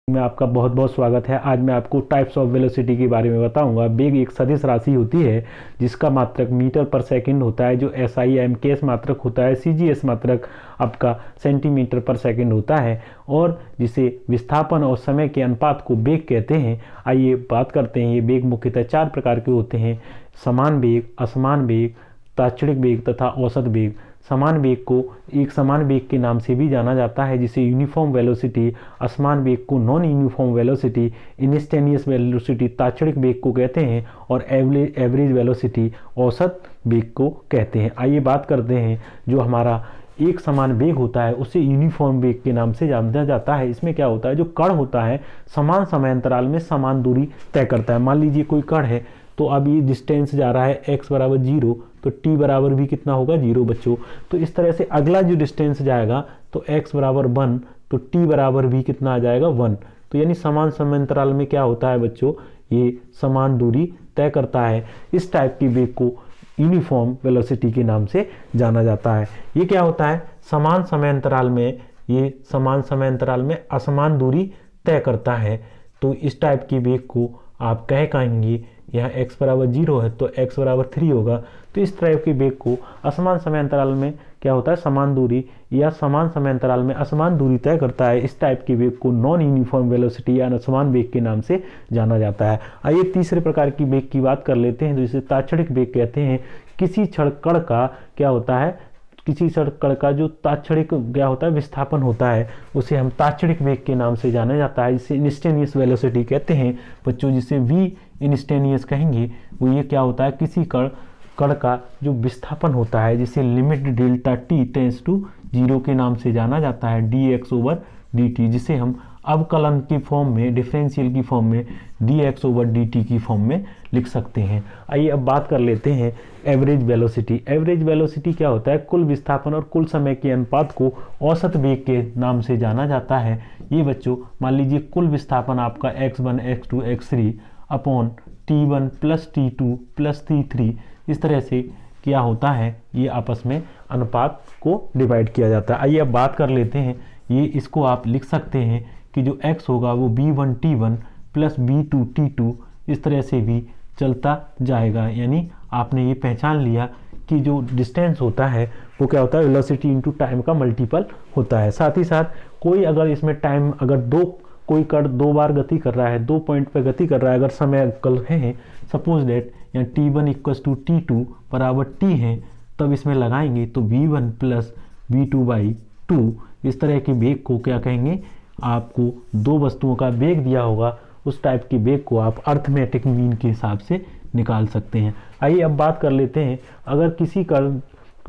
में आपका बहुत बहुत स्वागत है। आज मैं आपको टाइप्स ऑफ वेलोसिटी के बारे में बताऊंगा। वेग एक सदिश राशि होती है जिसका मात्रक मीटर पर सेकंड होता है, जो SI MKS मात्रक होता है, CGS मात्रक आपका सेंटीमीटर पर सेकंड होता है, और जिसे विस्थापन और समय के अनुपात को वेग कहते हैं। आइए बात करते हैं। ये वेग मुख्यतः 4 प्रकार के होते हैं: समान वेग, असमान वेग, तात्क्षणिक वेग तथा औसत वेग। समान वेग को एक समान वेग के नाम से भी जाना जाता है, जिसे यूनिफॉर्म वेलोसिटी, असमान वेग को non uniform velocity, instantaneous velocity तात्क्षणिक वेग को कहते हैं, और एवरेज वेलोसिटी औसत वेग को कहते हैं। आइए बात करते हैं। जो हमारा एक समान वेग होता है उसे यूनिफॉर्म वेग के नाम से जाना जाता है। इसमें क्या होता है, जो कण होता है समान समय अंतराल में समान दूरी तय करता है। मान लीजिए कोई कण है, तो अब ये डिस्टेंस जा रहा है x बराबर 0, तो t बराबर भी कितना होगा, 0 बच्चों। तो इस तरह से अगला जो डिस्टेंस जाएगा तो x बराबर 1, तो t बराबर भी कितना आ जाएगा, 1। तो यानी समान समय अंतराल में क्या होता है बच्चों, ये समान दूरी तय करता है। इस टाइप की वेग को यूनिफॉर्म वेलोसिटी के नाम से जाना जाता है। ये क्या होता है, समान समय अंतराल में, ये समान समय अंतराल में असमान दूरी तय करता है। तो इस टाइप की वेग को आप कहेंगे, यहाँ x बराबर 0 है तो x बराबर 3 होगा। तो इस टाइप के वेग को असमान समय अंतराल में क्या होता है, समान दूरी या समान समय अंतराल में असमान दूरी तय करता है। इस टाइप के वेग को नॉन यूनिफॉर्म वेलोसिटी या असमान वेग के नाम से जाना जाता है। आइए तीसरे प्रकार की वेग की बात कर लेते हैं, जिसे तात्क्षणिक वेग कहते हैं। किसी क्षण कण का क्या होता है, किसी क्षण कण का जो तात्क्षणिक क्या होता है, विस्थापन होता है, उसे हम तात्क्षणिक वेग के नाम से जाना जाता है, जिसे इंस्टेंटेनियस वेलोसिटी कहते हैं बच्चों, जिसे v इंस्टेंटेनियस कहेंगे। वो ये क्या होता है, किसी कण का जो विस्थापन होता है, जिसे limit delta t tends to 0 के नाम से जाना जाता है, dx/dt, जिसे हम अवकलन की फॉर्म में, डिफरेंशियल की फॉर्म में dx/dt की फॉर्म में लिख सकते हैं। आइए अब बात कर लेते हैं एवरेज वेलोसिटी। एवरेज वेलोसिटी क्या होता है, कुल विस्थापन और कुल समय के अनुपात को औसत वेग के नाम से जाना जाता है। ये बच्चों मान लीजिए कुल विस्थापन आपका x1 x2 x3 upon t1 plus t2 plus t3, इस तरह से क्या होता है, ये आपस में अनुपात को डिवाइड किया जाता है। आइए अब बात कर लेते हैं। ये इसको आप लिख सकते हैं कि जो x होगा वो b1 t1 plus b2 t2, इस तरह से भी चलता जाएगा। यानी आपने ये पहचान लिया कि जो डिस्टेंस होता है वो क्या होता है, वेलोसिटी इनटू टाइम का मल्टीपल होता है। साथ ही साथ कोई अगर इसमें टाइम, अगर कोई कण 2 बार गति कर रहा है, 2 पॉइंट पे गति कर रहा है, अगर समय अवकल है, सपोज डेट यहाँ t1 इक्वल्स टू t2 बराबर t है, तब इसमें लगाएंगे तो v1 प्लस v2/2, इस तरह के वेग को क्या कहेंगे, आपको 2 वस्तुओं का वेग दिया होगा, उस टाइप की वेग को आप अर्थमेटिक मीन के हिसाब से निकाल सकते हैं। आइए अब बात कर लेते हैं, अगर किसी कण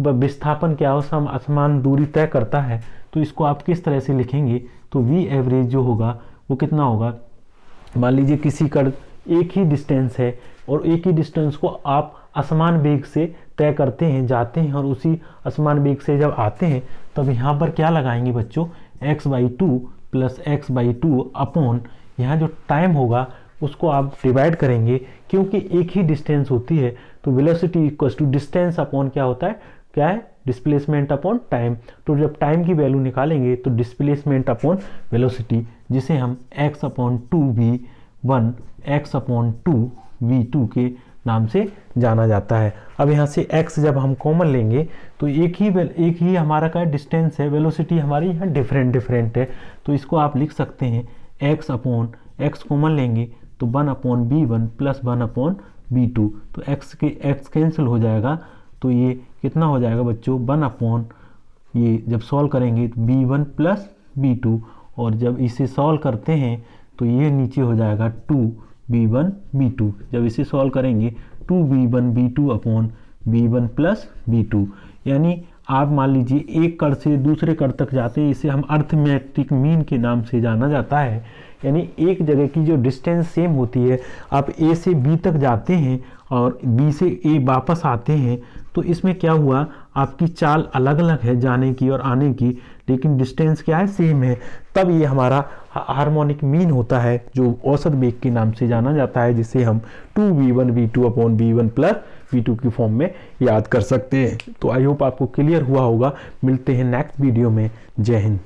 विस्थापन क्या हो, असमान दूरी तय करता है, तो इसको आप किस तरह से लिखेंगे, तो v एवरेज जो होगा वो कितना होगा। मान लीजिए किसी कण एक ही डिस्टेंस है और एक ही डिस्टेंस को आप असमान वेग से तय करते हैं, जाते हैं, और उसी असमान वेग से जब आते हैं तब यहाँ पर क्या लगाएंगे बच्चों, x/2 प्लस x/2 अपॉन यहाँ जो टाइम होगा उसको आप डिवाइड करेंगे, क्योंकि एक ही डिस्टेंस होती है। तो velocity equals to distance upon क्या होता है, क्या है, डिस्प्लेसमेंट अपॉन टाइम। तो जब टाइम की वैल्यू निकालेंगे तो डिस्प्लेसमेंट अपॉन वेलोसिटी, जिसे हम x/2v1 x/2v2 के नाम से जाना जाता है। अब यहाँ से x जब हम कॉमन लेंगे तो एक ही हमारा का डिस्टेंस है, वेलोसिटी हमारी यहाँ डिफरेंट है, तो इसको आप लिख सकते हैं x कॉमन लेंगे तो 1/b1 प्लस 1/b2, तो x कैंसिल हो जाएगा, तो ये कितना हो जाएगा बच्चों, 1 ये जब सॉल्व करेंगे तो b1 प्लस b2, और जब इसे सॉल्व करते हैं तो ये नीचे हो जाएगा 2b1 b2, जब इसे सॉल्व करेंगे 2b1 b2 upon b1 plus b2। यानी आप मान लीजिए एक कण से दूसरे कण तक जाते हैं, इसे हम अर्थमेटिक मीन के नाम से जाना जाता है। यानी एक जगह की जो डिस्टेंस सेम होती है, आप A से B तक जाते हैं और B से A वापस आते हैं, तो इसमें क्या हुआ, आपकी चाल अलग अलग है जाने की और आने की, लेकिन डिस्टेंस क्या है, सेम है। तब ये हमारा हार्मोनिक मीन होता है, जो औसत वेग के नाम से जाना जाता है, जिसे हम 2v1 v2 upon b1 plus v2 की फॉर्म में याद कर सकते हैं। तो आई होप आपको क्लियर हुआ होगा। मिलते हैं नेक्स्ट वीडियो में। जय हिंद।